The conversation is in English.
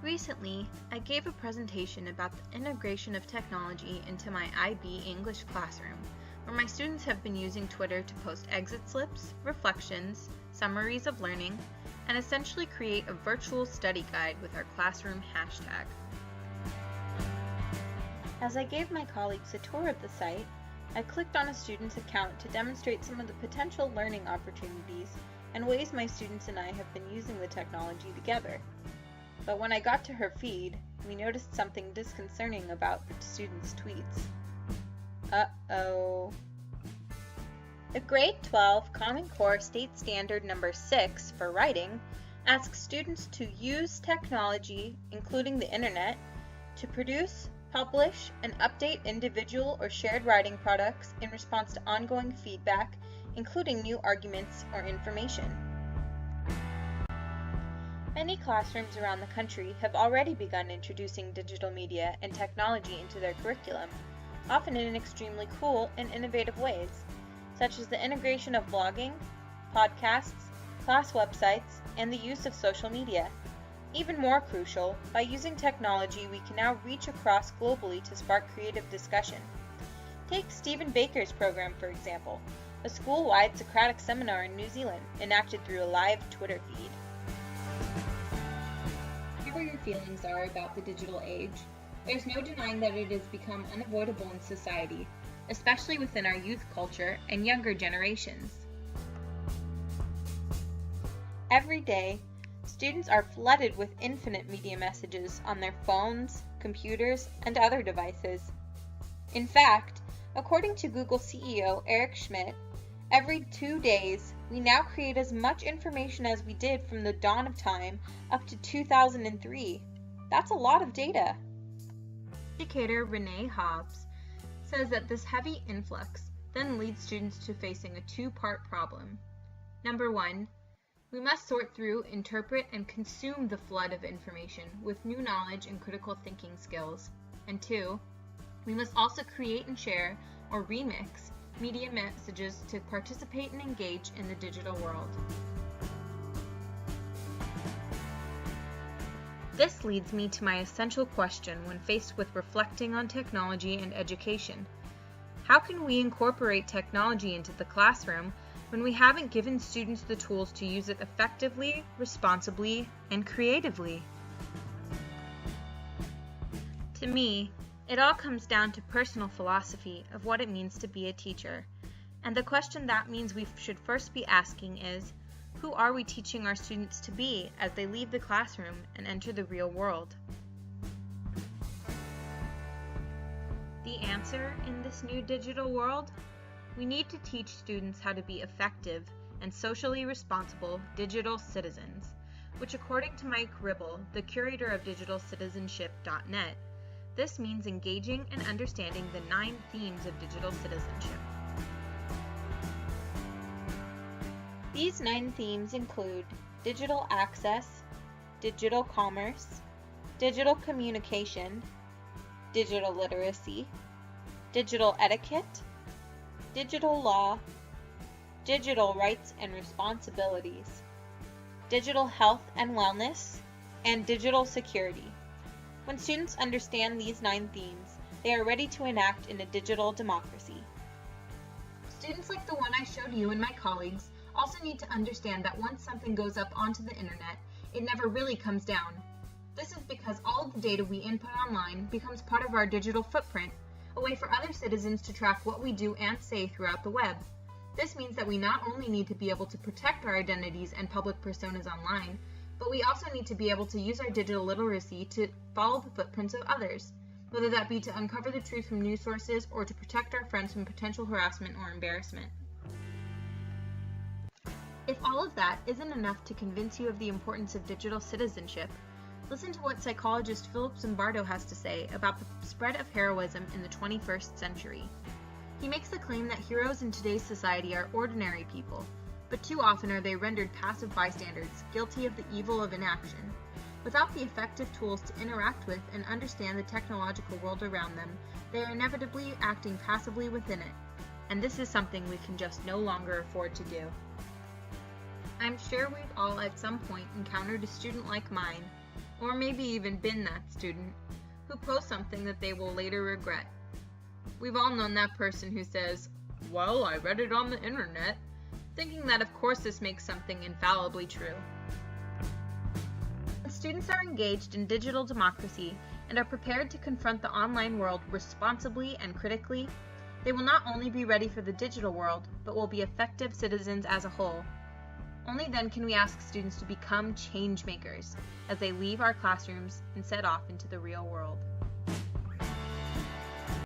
Recently, I gave a presentation about the integration of technology into my IB English classroom, where my students have been using Twitter to post exit slips, reflections, summaries of learning, and essentially create a virtual study guide with our classroom hashtag. As I gave my colleagues a tour of the site, I clicked on a student's account to demonstrate some of the potential learning opportunities and ways my students and I have been using the technology together. But when I got to her feed, we noticed something disconcerting about the student's tweets. Uh-oh. The Grade 12 Common Core State Standard Number 6 for writing asks students to use technology, including the internet, to produce, publish, and update individual or shared writing products in response to ongoing feedback, including new arguments or information. Many classrooms around the country have already begun introducing digital media and technology into their curriculum, often in extremely cool and innovative ways, such as the integration of blogging, podcasts, class websites, and the use of social media. Even more crucial, by using technology, we can now reach across globally to spark creative discussion. Take Stephen Baker's program, for example, a school-wide Socratic seminar in New Zealand, enacted through a live Twitter feed. Whatever your feelings are about the digital age, there's no denying that it has become unavoidable in society, especially within our youth culture and younger generations. Every day, students are flooded with infinite media messages on their phones, computers, and other devices. In fact, according to Google CEO Eric Schmidt, every 2 days, we now create as much information as we did from the dawn of time up to 2003. That's a lot of data. Educator Renee Hobbs says that this heavy influx then leads students to facing a two-part problem. Number one, we must sort through, interpret, and consume the flood of information with new knowledge and critical thinking skills. And two, we must also create and share, or remix, media messages to participate and engage in the digital world. This leads me to my essential question when faced with reflecting on technology and education. How can we incorporate technology into the classroom when we haven't given students the tools to use it effectively, responsibly, and creatively? To me, it all comes down to personal philosophy of what it means to be a teacher. And the question that means we should first be asking is, who are we teaching our students to be as they leave the classroom and enter the real world? The answer in this new digital world? We need to teach students how to be effective and socially responsible digital citizens, which according to Mike Ribble, the curator of digitalcitizenship.net, this means engaging and understanding the 9 themes of digital citizenship. These 9 themes include digital access, digital commerce, digital communication, digital literacy, digital etiquette, digital law, digital rights and responsibilities, digital health and wellness, and digital security. When students understand these 9 themes, they are ready to enact in a digital democracy. Students like the one I showed you and my colleagues also need to understand that once something goes up onto the internet, it never really comes down. This is because all of the data we input online becomes part of our digital footprint, a way for other citizens to track what we do and say throughout the web. This means that we not only need to be able to protect our identities and public personas online, but we also need to be able to use our digital literacy to follow the footprints of others, whether that be to uncover the truth from news sources or to protect our friends from potential harassment or embarrassment. If all of that isn't enough to convince you of the importance of digital citizenship, listen to what psychologist Philip Zimbardo has to say about the spread of heroism in the 21st century. He makes the claim that heroes in today's society are ordinary people, but too often are they rendered passive bystanders, guilty of the evil of inaction. Without the effective tools to interact with and understand the technological world around them, they are inevitably acting passively within it, and this is something we can just no longer afford to do. I'm sure we've all at some point encountered a student like mine, or maybe even been that student, who posts something that they will later regret. We've all known that person who says, "Well, I read it on the internet," thinking that of course this makes something infallibly true. When students are engaged in digital democracy and are prepared to confront the online world responsibly and critically, they will not only be ready for the digital world, but will be effective citizens as a whole. Only then can we ask students to become change makers as they leave our classrooms and set off into the real world.